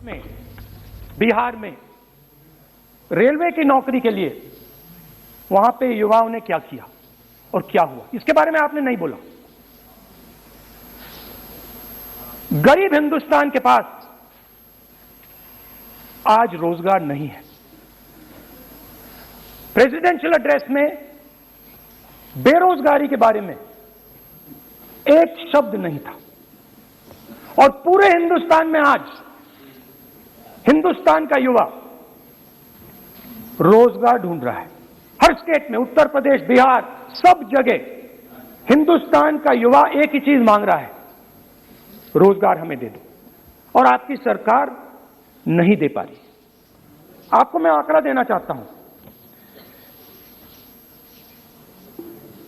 में बिहार में रेलवे की नौकरी के लिए वहां पे युवाओं ने क्या किया और क्या हुआ, इसके बारे में आपने नहीं बोला। गरीब हिंदुस्तान के पास आज रोजगार नहीं है। प्रेसिडेंशियल एड्रेस में बेरोजगारी के बारे में एक शब्द नहीं था और पूरे हिंदुस्तान में आज हिंदुस्तान का युवा रोजगार ढूंढ रहा है। हर स्टेट में, उत्तर प्रदेश, बिहार, सब जगह हिंदुस्तान का युवा एक ही चीज मांग रहा है, रोजगार हमें दे दो। और आपकी सरकार नहीं दे पा रही। आपको मैं आंकड़ा देना चाहता हूं।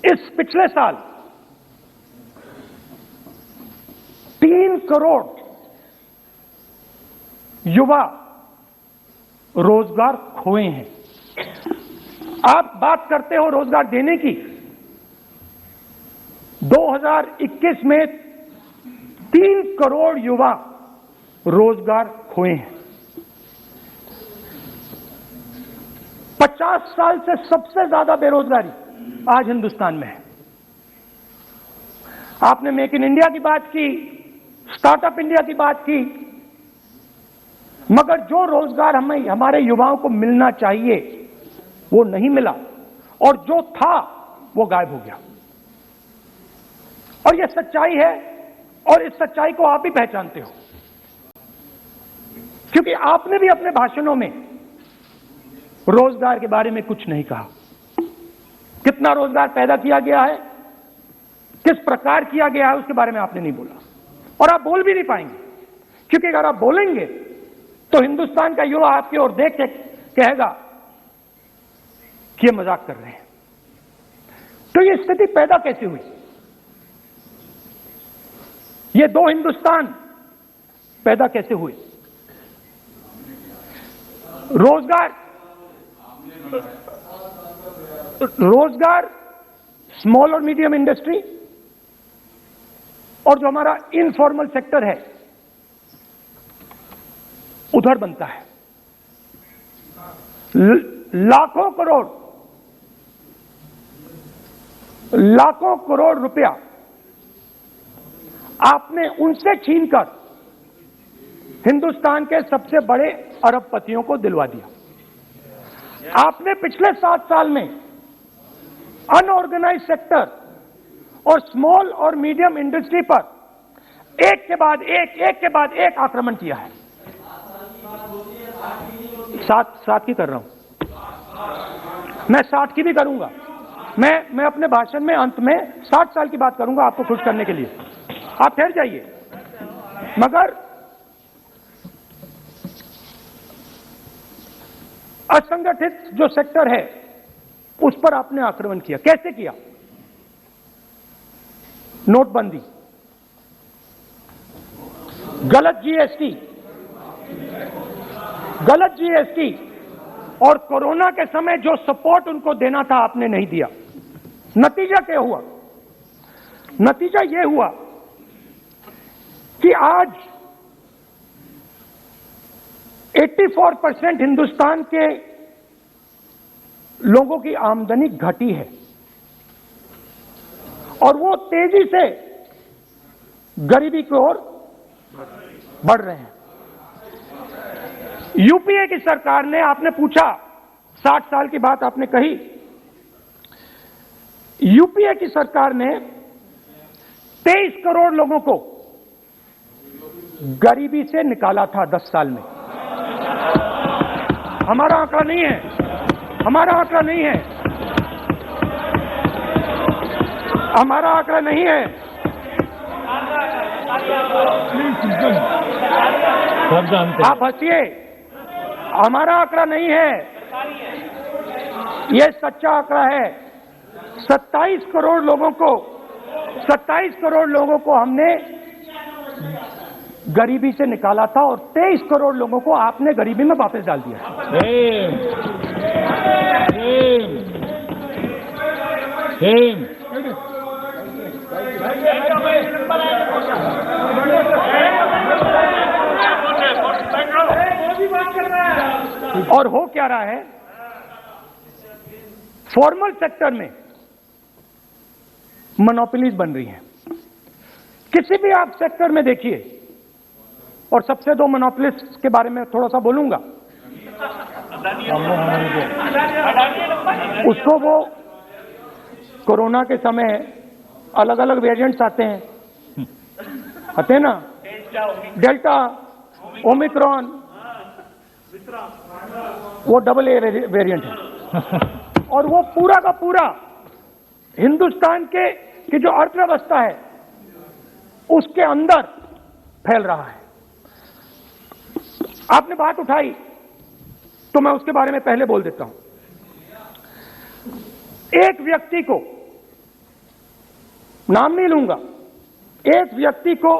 इस पिछले साल 3 करोड़ युवा रोजगार खोए हैं। आप बात करते हो रोजगार देने की। 2021 में 3 करोड़ युवा रोजगार खोए हैं। 50 साल से सबसे ज्यादा बेरोजगारी आज हिंदुस्तान में है। आपने मेक इन इंडिया की बात की, स्टार्टअप इंडिया की बात की, मगर जो रोजगार हमें, हमारे युवाओं को मिलना चाहिए वो नहीं मिला और जो था वो गायब हो गया। और ये सच्चाई है और इस सच्चाई को आप ही पहचानते हो, क्योंकि आपने भी अपने भाषणों में रोजगार के बारे में कुछ नहीं कहा। कितना रोजगार पैदा किया गया है, किस प्रकार किया गया है, उसके बारे में आपने नहीं बोला और आप बोल भी नहीं पाएंगे, क्योंकि अगर आप बोलेंगे तो हिंदुस्तान का युवा आपकी ओर देख के कहेगा कि ये मजाक कर रहे हैं। तो ये स्थिति पैदा कैसे हुई? ये दो हिंदुस्तान पैदा कैसे हुए? रोजगार स्मॉल और मीडियम इंडस्ट्री और जो हमारा इनफॉर्मल सेक्टर है उधर बनता है। लाखों करोड़ रुपया आपने उनसे छीनकर हिंदुस्तान के सबसे बड़े अरबपतियों को दिलवा दिया। आपने पिछले 7 साल में अनऑर्गेनाइज सेक्टर और स्मॉल और मीडियम इंडस्ट्री पर एक के बाद एक आक्रमण किया है। 7 की कर रहा हूं मैं, 60 की भी करूंगा। मैं अपने भाषण में अंत में 60 साल की बात करूंगा आपको खुश करने के लिए। आप ठहर जाइए। मगर असंगठित जो सेक्टर है उस पर आपने आक्रमण किया। कैसे किया? नोटबंदी, गलत जीएसटी और कोरोना के समय जो सपोर्ट उनको देना था आपने नहीं दिया। नतीजा क्या हुआ? नतीजा यह हुआ कि आज 84% हिंदुस्तान के लोगों की आमदनी घटी है और वो तेजी से गरीबी की ओर बढ़ रहे हैं। यूपीए की सरकार ने, आपने पूछा 60 साल की बात आपने कही, यूपीए की सरकार ने 23 करोड़ लोगों को गरीबी से निकाला था 10 साल में। हमारा आंकड़ा नहीं है, हमारा आंकड़ा नहीं है, हमारा आंकड़ा नहीं है। आप हंसिए, हमारा आंकड़ा नहीं है, यह सच्चा आंकड़ा है। 27 करोड़ लोगों को हमने गरीबी से निकाला था और 23 करोड़ लोगों को आपने गरीबी में वापस डाल दिया। और हो क्या रहा है, फॉर्मल सेक्टर में मोनोपोलीज बन रही हैं। किसी भी आप सेक्टर में देखिए, और सबसे दो मोनोपोलिस्ट के बारे में थोड़ा सा बोलूंगा। उसको वो कोरोना के समय अलग अलग वेरिएंट्स आते हैं ना, डेल्टा, ओमिक्रॉन, वो AA वेरिएंट है। और वो पूरा का पूरा हिंदुस्तान की जो अर्थव्यवस्था है उसके अंदर फैल रहा है। आपने बात उठाई तो मैं उसके बारे में पहले बोल देता हूं। एक व्यक्ति को, नाम नहीं लूंगा, एक व्यक्ति को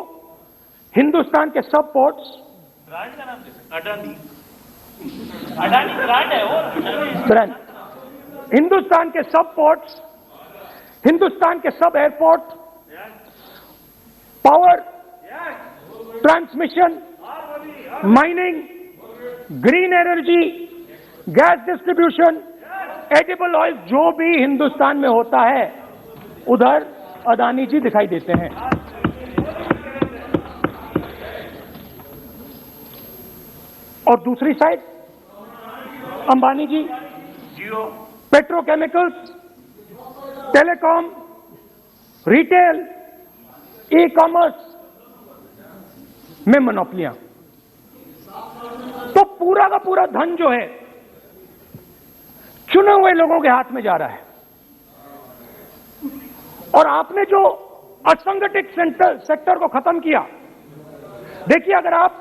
हिंदुस्तान के सब पोर्ट्स, ब्रांड का नाम अडानी, अडानी ब्रांड है वो, ब्रांड, हिंदुस्तान के सब पोर्ट्स, हिंदुस्तान के सब airport, power, transmission, mining, green energy, gas distribution, edible oil, जो भी हिंदुस्तान में होता है उधर अदानी जी दिखाई देते हैं। और दूसरी side Ambani ji Jio, petrochemicals, telecom, retail, e commerce में मोनोपोलियां। तो पूरा का पूरा धन जो है चुने हुए लोगों के हाथ में जा रहा है। और आपने जो असंगठित सेक्टर को खत्म किया, देखिए अगर आप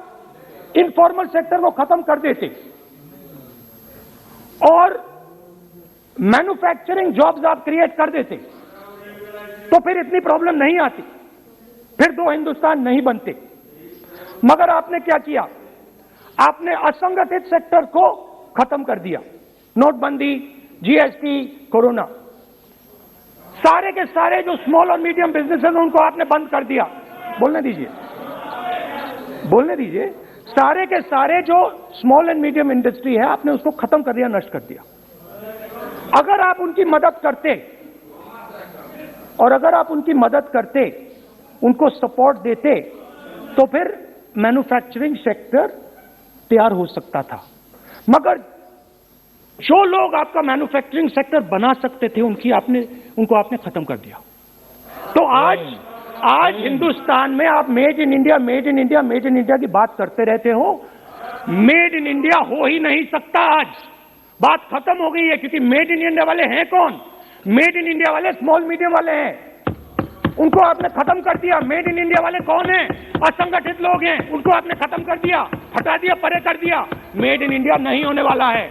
इनफॉर्मल सेक्टर को खत्म कर देते और मैन्युफैक्चरिंग जॉब्स आप क्रिएट कर देते तो फिर इतनी प्रॉब्लम नहीं आती, फिर दो हिंदुस्तान नहीं बनते। मगर आपने क्या किया, आपने असंगठित सेक्टर को खत्म कर दिया। नोटबंदी, GST, कोरोना, सारे के सारे जो स्मॉल और मीडियम बिजनेसेस उनको आपने बंद कर दिया। बोलने दीजिए, बोलने दीजिए। सारे के सारे जो स्मॉल एंड मीडियम इंडस्ट्री है आपने उसको खत्म कर दिया, नष्ट कर दिया। अगर आप उनकी मदद करते, और अगर आप उनकी मदद करते, उनको सपोर्ट देते, तो फिर मैन्युफैक्चरिंग सेक्टर तैयार हो सकता था। मगर जो लोग आपका मैन्युफैक्चरिंग सेक्टर बना सकते थे उनको आपने खत्म कर दिया। तो आज हिंदुस्तान में आप made in India, made in India, made in India की बात करते रहते हो। मेड इन इंडिया हो ही नहीं सकता। आज बात खत्म हो गई है, क्योंकि मेड इन इंडिया वाले हैं कौन? मेड इन इंडिया वाले स्मॉल मीडियम वाले हैं, उनको आपने खत्म कर दिया। मेड इन इंडिया वाले कौन हैं? असंगठित लोग हैं, उनको आपने खत्म कर दिया, हटा दिया, परे कर दिया। मेड इन इंडिया नहीं होने वाला है।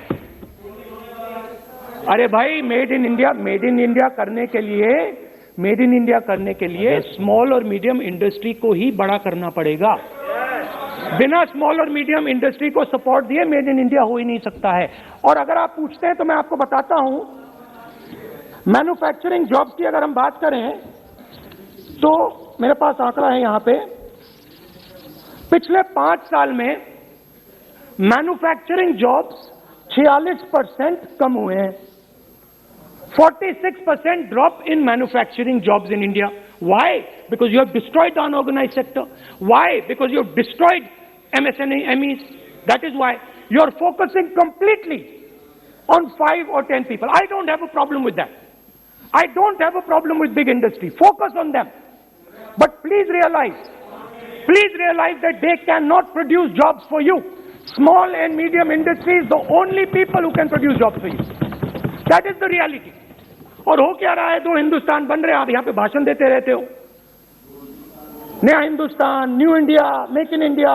अरे भाई, मेड इन इंडिया करने के लिए, मेड इन इंडिया करने के लिए स्मॉल और मीडियम इंडस्ट्री को ही बड़ा करना पड़ेगा। बिना स्मॉल और मीडियम इंडस्ट्री को सपोर्ट दिए मेड इन इंडिया हो ही नहीं सकता है। और अगर आप पूछते हैं तो मैं आपको बताता हूं, मैन्युफैक्चरिंग जॉब्स की अगर हम बात करें तो मेरे पास आंकड़ा है यहां पे, पिछले 5 साल में मैन्युफैक्चरिंग जॉब्स 46% कम हुए हैं। 46% drop in manufacturing jobs in India. Why? Because you have destroyed the unorganized sector. Why? Because you have destroyed MSMEs. That is why you are focusing completely on 5 or 10 people. I don't have a problem with that. I don't have a problem with big industry. Focus on them. But please realize that they cannot produce jobs for you. Small and medium industry is the only people who can produce jobs for you. That is the reality. और हो क्या रहा है, दो हिंदुस्तान बन रहे हैं। आप यहां पे भाषण देते रहते हो, नया Hindustan, new India, make in India,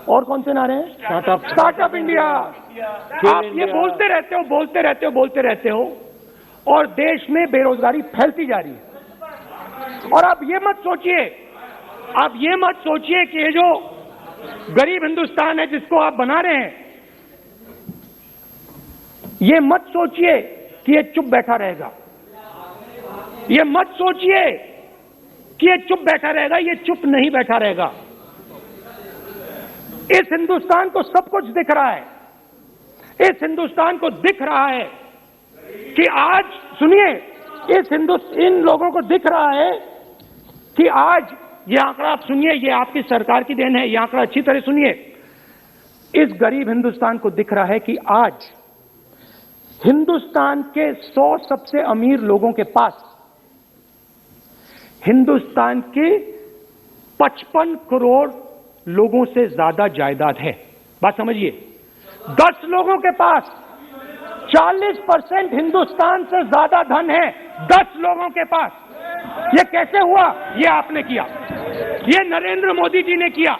और कौन से नारे हैं, स्टार्टअप इंडिया। आप ये बोलते रहते हो और देश में बेरोजगारी फैलती जा रही है। और आप ये मत सोचिए कि ये जो गरीब हिंदुस्तान है जिसको आप बना रहे हैं, ये मत सोचिए कि ये चुप बैठा रहेगा। ये मत सोचिए कि ये चुप बैठा रहेगा, ये चुप नहीं बैठा रहेगा। इस हिंदुस्तान को सब कुछ दिख रहा है। इस हिंदुस्तान को दिख रहा है कि आज, सुनिए, इन लोगों को दिख रहा है कि आज ये आंकड़ा, आप सुनिए, ये आपकी सरकार की देन है, ये आंकड़ा अच्छी तरह सुनिए। इस गरीब हिंदुस्तान को दिख रहा है कि आज हिंदुस्तान के 100 सबसे अमीर लोगों के पास हिंदुस्तान के 55 करोड़ लोगों से ज्यादा जायदाद है। बात समझिए, 10 लोगों के पास 40% हिंदुस्तान से ज्यादा धन है, 10 लोगों के पास। ये कैसे हुआ? ये आपने किया, ये नरेंद्र मोदी जी ने किया।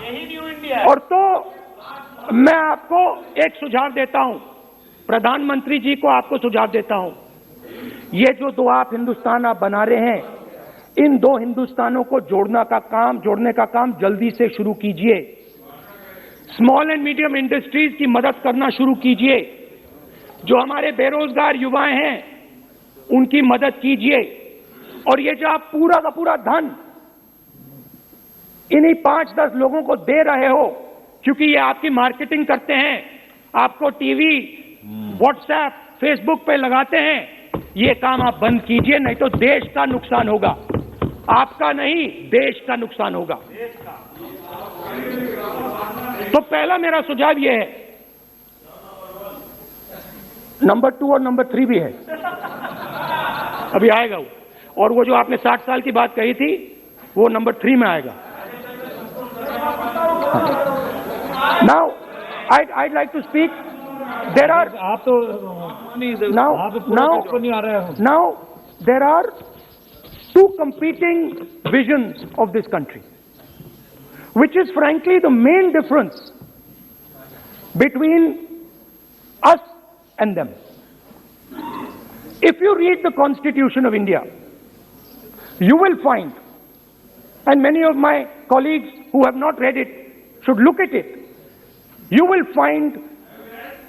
यही न्यू इंडिया। और तो मैं आपको एक सुझाव देता हूं, प्रधानमंत्री जी को आपको सुझाव देता हूं, ये जो दो आप हिंदुस्तान आप बना रहे हैं, इन दो हिंदुस्तानों को जोड़ने का काम जल्दी से शुरू कीजिए। स्मॉल एंड मीडियम इंडस्ट्रीज की मदद करना शुरू कीजिए। जो हमारे बेरोजगार युवाएं हैं उनकी मदद कीजिए। और ये जो आप पूरा का पूरा धन इन्हीं 5-10 लोगों को दे रहे हो, क्योंकि ये आपकी मार्केटिंग करते हैं, आपको टीवी, व्हाट्सएप, फेसबुक पे लगाते हैं, ये काम आप बंद कीजिए, नहीं तो देश का नुकसान होगा। आपका नहीं, देश का नुकसान होगा। तो पहला मेरा सुझाव यह है, नंबर 2 और नंबर 3 भी है, अभी आएगा वो। और वो जो आपने 60 साल की बात कही थी, वो नंबर 3 में आएगा। Now I'd like to speak. There are, आप तो now there are 2 competing visions of this country, which is frankly the main difference between us and them. If you read the Constitution of India, you will find, and many of my colleagues who have not read it should look at it, you will find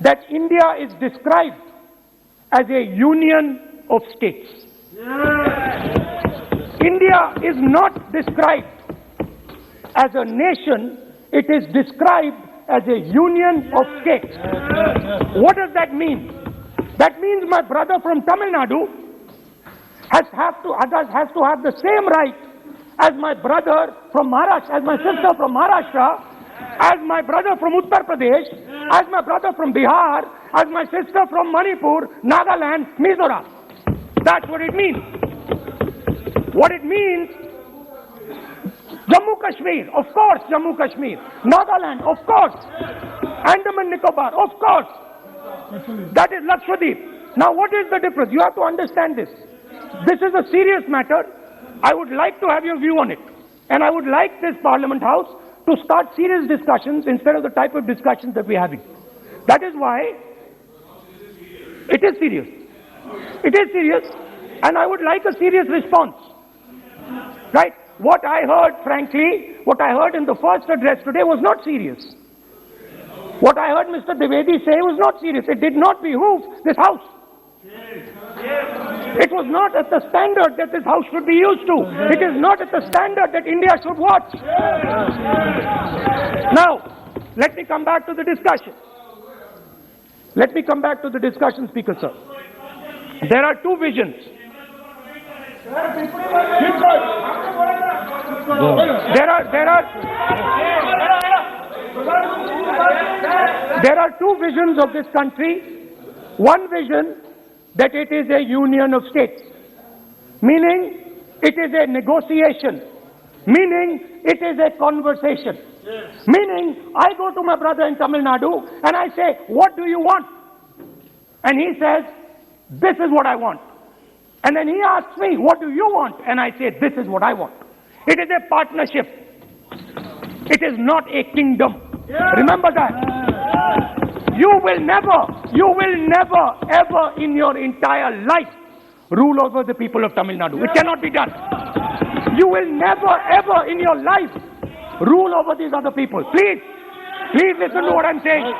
that India is described as a union of states. India is not described as a nation, it is described as a union of states. What does that mean? That means my brother from Tamil Nadu has to have the same right as my brother from Maharashtra, as my sister from Maharashtra, as my brother from Uttar Pradesh, as my brother from Bihar, as my sister from Manipur, Nagaland, Mizoram. That's what it means. What it means, Jammu Kashmir, of course, Jammu Kashmir, Nagaland, of course, Andaman Nicobar, of course. That is Lakshadweep. Now what is the difference? You have to understand this. This is a serious matter. I would like to have your view on it. And I would like this Parliament House to start serious discussions instead of the type of discussions that we're having. That is why it is serious. It is serious, and I would like a serious response. Right? What I heard, frankly, what I heard in the first address today was not serious. What I heard Mr. Dwivedi say was not serious. It did not behoove this House. It was not at the standard that this House should be used to. It is not at the standard that India should watch. Now, let me come back to the discussion. Let me come back to the discussion, Speaker Sir. There are 2 visions. There are 2 visions of this country. One vision that it is a union of states, meaning it is a negotiation, meaning it is a conversation, meaning I go to my brother in Tamil Nadu and I say, what do you want? And he says, this is what I want. And then he asks me, what do you want? And I say, this is what I want. It is a partnership. It is not a kingdom. Remember that. You will never, ever in your entire life rule over the people of Tamil Nadu. It cannot be done. You will never, ever in your life rule over these other people. Please listen to what I'm saying.